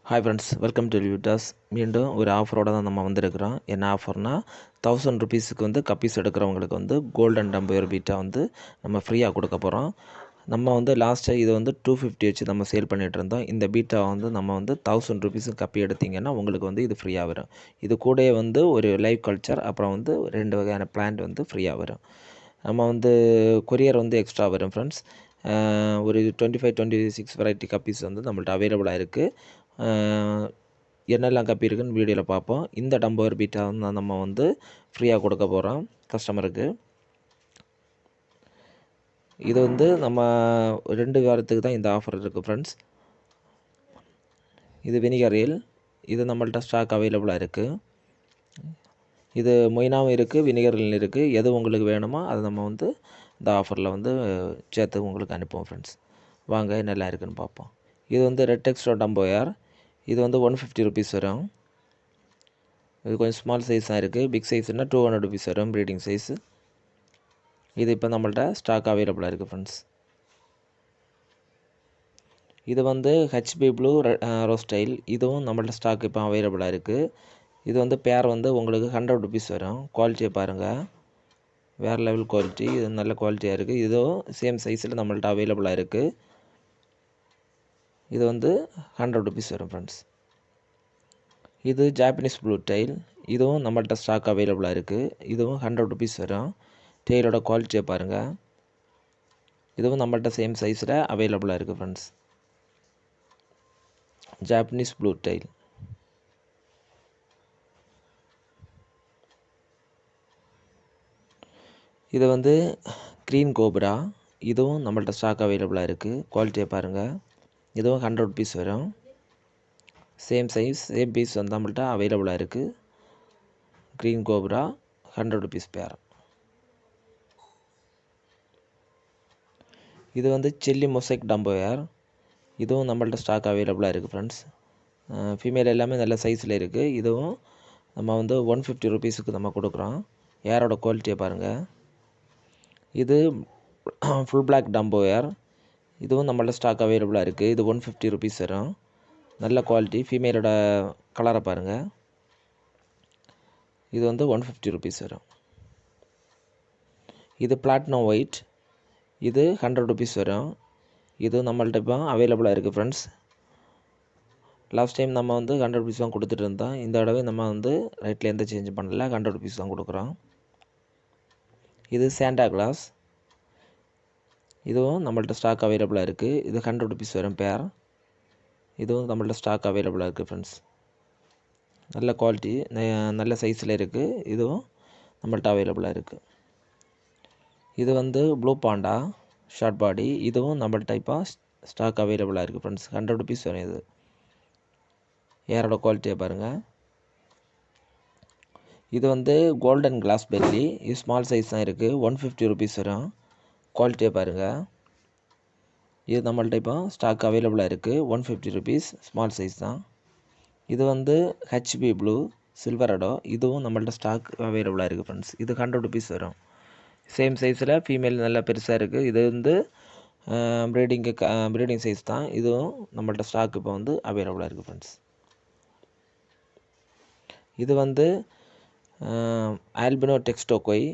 Hi friends, welcome to லிவிட்டாஸ். மீண்டும் ஒரு ஆஃபரோடு தான் நம்ம வந்திருக்கிறோம். என்ன ஆஃபர்னால், 1000 ருபீஸுக்கு வந்து கப்பீஸ் எடுக்கிறவங்களுக்கு வந்து கோல்டன் டம்பர் பீட்டா வந்து நம்ம ஃப்ரீயாக கொடுக்க போகிறோம். நம்ம வந்து லாஸ்ட்டாக இது வந்து 250 வச்சு நம்ம சேல் பண்ணிகிட்டு இருந்தோம். இந்த பீட்டா வந்து நம்ம வந்து 1000 ருபீஸுக்கு கப்பி எடுத்திங்கன்னா உங்களுக்கு வந்து இது ஃப்ரீயாக வரும். இது கூடயே வந்து ஒரு லைவ் கல்ச்சர், அப்புறம் வந்து 2 வகையான பிளான்ட் வந்து ஃப்ரீயாக வரும். நம்ம வந்து கொரியர் வந்து எக்ஸ்ட்ரா வரும் ஃப்ரெண்ட்ஸ். ஒரு 25-26 வெரைட்டி கப்பீஸ் வந்து நம்மள்ட்ட அவைலபிளாக இருக்குது. என்னெல்லாம் கப்பி இருக்குன்னு வீடியோவில் பார்ப்போம். இந்த டம்பர் பீட்டா வந்து நம்ம வந்து ஃப்ரீயாக கொடுக்க போகிறோம் கஸ்டமருக்கு. இது வந்து நம்ம 2 வாரத்துக்கு தான் இந்த ஆஃபர் இருக்குது ஃப்ரெண்ட்ஸ். இது வினிகரில், இது நம்மள்ட்ட ஸ்டாக் அவைலபிளாக இருக்குது. இது மொயினாவும் இருக்குது, வினிகரில் இருக்குது. எது உங்களுக்கு வேணுமோ அதை நம்ம வந்து இந்த ஆஃபரில் வந்து சேர்த்து உங்களுக்கு அனுப்புவோம் ஃப்ரெண்ட்ஸ். வாங்க என்னெல்லாம் இருக்குதுன்னு பார்ப்போம். இது வந்து ரெட் எக்ஸ்ட்ரா டம்போயர். இது வந்து 150 ருபீஸ் வரும். இது கொஞ்சம் ஸ்மால் சைஸாக இருக்குது. பிக் சைஸ்னால் 200 ருபீஸ் வரும் ப்ரீடிங் சைஸு. இது இப்போ நம்மள்ட்ட ஸ்டாக் அவைலபிளாக இருக்குது ஃப்ரெண்ட்ஸ். இது வந்து ஹெச்பி ப்ளூ ரோஸ்டைல். இதுவும் நம்மள்ட்ட ஸ்டாக் இப்போ அவைலபிளாக இருக்குது. இது வந்து பேர் வந்து உங்களுக்கு 100 ருபீஸ் வரும். குவாலிட்டியை பாருங்கள், வேறு லெவல் குவாலிட்டி. இது நல்ல குவாலிட்டியாக இருக்குது. இதுவும் சேம் சைஸில் நம்மள்ட்ட அவைலபிளாக இருக்குது. இது வந்து 100 ருபீஸ் வரும் ஃப்ரெண்ட்ஸ். இது ஜாப்பனீஸ் ப்ளூ டைல். இதுவும் நம்மள்ட்ட ஸ்டாக் அவைலபிளாக இருக்குது. இதுவும் 100 ருபீஸ் வரும். டெய்லோட குவாலிட்டியை பாருங்கள். இதுவும் நம்மள்ட்ட சேம் சைஸில் அவைலபிளாக இருக்குது ஃப்ரெண்ட்ஸ். Japanese blue tail. இது வந்து க்ரீன் கோப்ரா. இதுவும் நம்மள்ட்ட ஸ்டாக் அவைலபிளாக இருக்குது. குவாலிட்டியை பாருங்கள். இதுவும் 100 ருபீஸ் வரும். சேம் சைஸ் சேம் பீஸ் வந்து நம்மள்ட்ட அவைலபிளாக இருக்குது. க்ரீன் கோப்ரா 100 ருபீஸ் பேர். இது வந்து சில்லி மொசைக் டம்போயர். இதுவும் நம்மள்ட்ட ஸ்டாக் அவைலபிளாக இருக்குது ஃப்ரெண்ட்ஸ். ஃபீமேல் எல்லாமே நல்ல சைஸில் இருக்குது. இதுவும் நம்ம வந்து 150 ருபீஸுக்கு நம்ம கொடுக்குறோம். ஏரோட குவாலிட்டியை பாருங்கள். இது ஃபுல் பிளாக் டம்போயர். இதுவும் நம்மள்ட்ட ஸ்டாக் அவைலபிளாக இருக்குது. இது 150 ருபீஸ் வரும். நல்ல குவாலிட்டி. ஃபீமேலோட கலரை பாருங்கள். இது வந்து 150 ருபீஸ் வரும். இது பிளாட்டினம் ஒயிட். இது 100 ருபீஸ் வரும். இது நம்மள்ட்ட இப்போ அவைலபிளாக இருக்குது ஃப்ரெண்ட்ஸ். லாஸ்ட் டைம் நம்ம வந்து 100 ருபீஸ் தான் கொடுத்துட்டு இருந்தோம். இந்த தடவை நம்ம வந்து ரேட்டில் எந்த சேஞ்ச் பண்ணல, 100 ருபீஸ் தான் கொடுக்குறோம். இது சாண்டா கிளாஸ். இதுவும் நம்மள்ட்ட ஸ்டாக் அவைலபிளாக இருக்குது. இது 100 ருபீஸ் வரும் பேர். இதுவும் நம்மள்ட்ட ஸ்டாக் அவைலபிளாக இருக்குது ஃப்ரெண்ட்ஸ். நல்ல குவாலிட்டி, நல்ல சைஸில் இருக்குது. இதுவும் நம்மள்ட்ட அவைலபிளாக இருக்குது. இது வந்து ப்ளூ பாண்டா ஷார்ட் பாடி. இதுவும் நம்மள்ட்ட இப்போ ஸ்டாக் அவைலபிளாக இருக்குது ஃப்ரெண்ட்ஸ். 100 ருபீஸ் வரும். இது ஏரோட குவாலிட்டியை பாருங்கள். இது வந்து கோல்டன் கிளாஸ் பெல்லி. இது ஸ்மால் சைஸ் தான் இருக்குது. 150 ருபீஸ் வரும். குவாலிட்டியை பாருங்கள். இது நம்மள்ட்ட இப்போ ஸ்டாக் அவைலபிளாக இருக்குது. 150 ருபீஸ், ஸ்மால் சைஸ் தான். இது வந்து ஹெச்பி ப்ளூ சில்வரடோ. இதுவும் நம்மள்ட்ட ஸ்டாக் அவைலபிளாக இருக்குது ஃப்ரெண்ட்ஸ். இது 100 ருபீஸ் வரும். சேம் சைஸில் ஃபீமேல் நல்லா பெருசாக இருக்குது. இது வந்து ப்ரீடிங் சைஸ் தான். இதுவும் நம்மள்ட்ட ஸ்டாக் இப்போ வந்து அவைலபிளாக இருக்குது ஃப்ரெண்ட்ஸ். இது வந்து ஆல்பினோ டெக்ஸ்டோகோய்.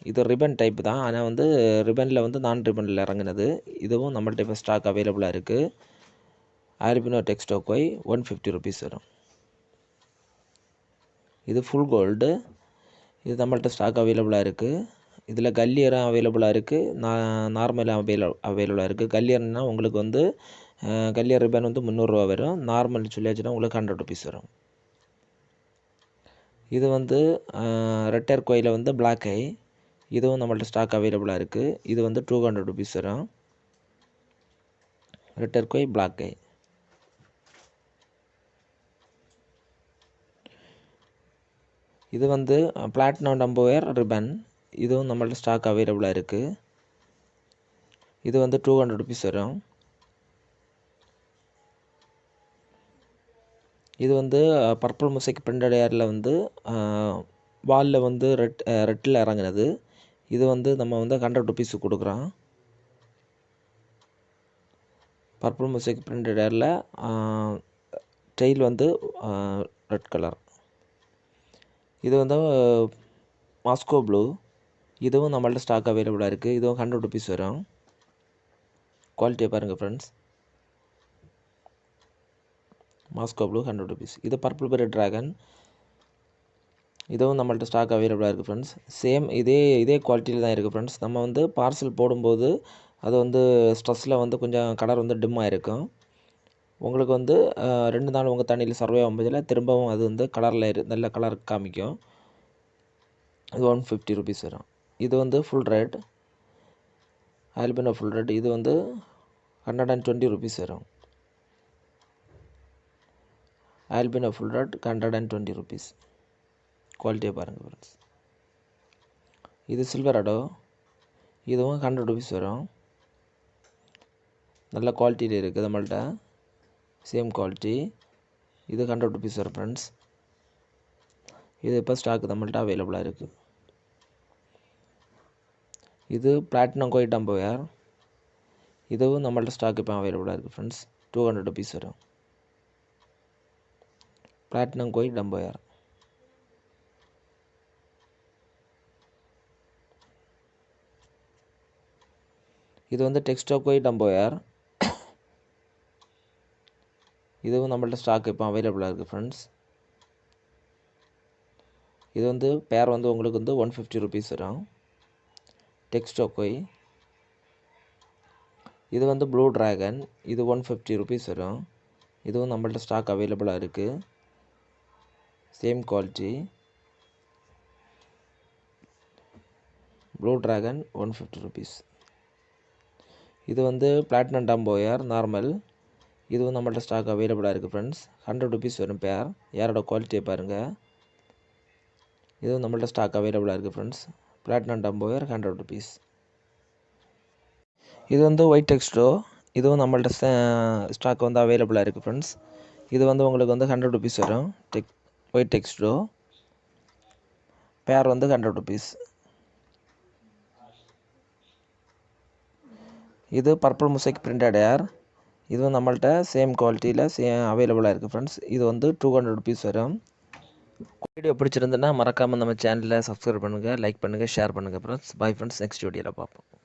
இது ரிபன் டைப் தான், ஆனால் வந்து ரிபனில் வந்து நான் ரிபனில் இறங்குனது. இதுவும் நம்மள்ட்ட இப்போ ஸ்டாக் அவைலபிளாக இருக்குது. ஆல்பினோ டெக்ஸ்டோகோய் 150 ருபீஸ் வரும். இது ஃபுல் கோல்டு. இது நம்மள்ட்ட ஸ்டாக் அவைலபிளாக இருக்குது. இதில் கல்லியரும் அவைலபிளாக இருக்குது, நார்மலாக அவைலபிளாக இருக்குது. கல்லியர்னால் உங்களுக்கு வந்து கல்லியர் ரிபன் வந்து 300 ரூபா வரும். நார்மல் சொல்லியாச்சுன்னா உங்களுக்கு 100 ருபீஸ் வரும். இது வந்து ரெட்டர் கோயிலில் வந்து பிளாக் ஐ. இதுவும் நம்மள்ட்ட ஸ்டாக் அவைலபிளாக இருக்குது. இது வந்து 200 ருபீஸ் வரும். ரெட்டர் கோய் பிளாக் ஐ. இது வந்து பிளாட்டினம் டம்போயர் ரிபன். இதுவும் நம்மள்ட்ட ஸ்டாக் அவைலபிளாக இருக்குது. இது வந்து 200 ருபீஸ் வரும். இது வந்து பர்பிள் மொசைக் பிரிண்டட் ஏரில் வந்து வாலில் வந்து ரெட்டில் இறங்குனது. இது வந்து நம்ம வந்து 100 ருபீஸுக்கு கொடுக்குறோம். பர்பிள் மொசைக் பிரிண்டட் ஏரில் டெயில் வந்து ரெட் கலர். இது வந்து மாஸ்கோ ப்ளூ. இதுவும் நம்மள்ட்ட ஸ்டாக் அவைலபிளாக இருக்குது. இதுவும் 100 ருபீஸ் வரும். குவாலிட்டியை பாருங்கள் ஃப்ரெண்ட்ஸ். Moscow blue 100 rupees. இது பர்பிள் பெரி ட்ராகன். இதுவும் நம்மள்ட்ட ஸ்டாக் அவைலபிளாக இருக்குது ஃப்ரெண்ட்ஸ். சேம் இதே குவாலிட்டியில் தான் இருக்குது ஃப்ரெண்ட்ஸ். நம்ம வந்து பார்சல் போடும்போது அது வந்து ஸ்ட்ரெஸ்ஸில் வந்து கொஞ்சம் கலர் வந்து டிம்மாக இருக்கும். உங்களுக்கு வந்து 2 நாள் உங்கள் தண்ணியில் சர்வே ஆகும்போதில் திரும்பவும் அது வந்து கலரில் நல்ல கலர் காமிக்கும். இது 150 ருபீஸ் வரும். இது வந்து full red, Alpino full red. இது வந்து 120 ருபீஸ் வரும். Alpino full red 120 rupees. குவாலிட்டியை பாருங்கள் ஃப்ரெண்ட்ஸ். இது சில்வர் அடோ. இதுவும் 100 ருபீஸ் வரும். நல்ல குவாலிட்டியில் இருக்குது நம்மள்ட்ட. Same quality. இது 100 ருபீஸ் வரும் ஃப்ரெண்ட்ஸ். இது இப்போ ஸ்டாக் நம்மள்ட்ட அவைலபிளாக இருக்குது. இது பிளாட்டினம் கோய் டம்போயர். இதுவும் நம்மள்ட்ட ஸ்டாக் இப்போ அவைலபிளாக இருக்குது ஃப்ரெண்ட்ஸ். 200 ருபீஸ் வரும். பிளாட்டினம் கோய் டம்போயர். இது வந்து டெக்ஸ்டோ கோய் டம்போயர். இதுவும் நம்மள்ட்ட ஸ்டாக் இப்போ அவைலபிளாக இருக்குது ஃப்ரெண்ட்ஸ். இது வந்து பேர் வந்து உங்களுக்கு வந்து 150 ருபீஸ் வரும். டெக்ஸ்டோ கோய். இது வந்து ப்ளூ ட்ராகன். இது 150 ருபீஸ் வரும். இதுவும் நம்மள்ட்ட ஸ்டாக் அவைலபிளாக இருக்குது. Same quality. Blue dragon 150 rupees. இது வந்து பிளாட்டினம் டம்போயர் நார்மல். இதுவும் நம்மள்ட்ட ஸ்டாக் அவைலபிளாக இருக்குது ஃப்ரெண்ட்ஸ். 100 ருபீஸ் வரும் பேர். யாரோட குவாலிட்டியை பாருங்கள். இதுவும் நம்மள்ட்ட ஸ்டாக் அவைலபிளாக இருக்குது ஃப்ரெண்ட்ஸ். Platinum டம்போயர் 100 rupees. இது வந்து ஒயிட் டெக்ஸ்டோ. இதுவும் நம்மள்ட்ட ஸ்டாக் வந்து அவைலபிளாக இருக்குது ஃப்ரெண்ட்ஸ். இது வந்து உங்களுக்கு வந்து 100 ருபீஸ் வரும். ஒயிட் டெக்ஸ்டோ பேர் வந்து 100 ருபீஸ். இது பர்பிள் முசைக் பிரிண்டட் ஏர். இதுவும் நம்மள்ட்ட சேம் குவாலிட்டியில் அவைலபிளாக இருக்குது ஃப்ரெண்ட்ஸ். இது வந்து 200 ருபீஸ் வரும். வீடியோ பிடிச்சிருந்துன்னா மறக்காமல் நம்ம சேனலில் சப்ஸ்கிரைப் பண்ணுங்கள், லைக் பண்ணுங்கள், ஷேர் பண்ணுங்கள் ஃப்ரெண்ட்ஸ். Bye friends. நெக்ஸ்ட் வீடியோவில் பார்ப்போம்.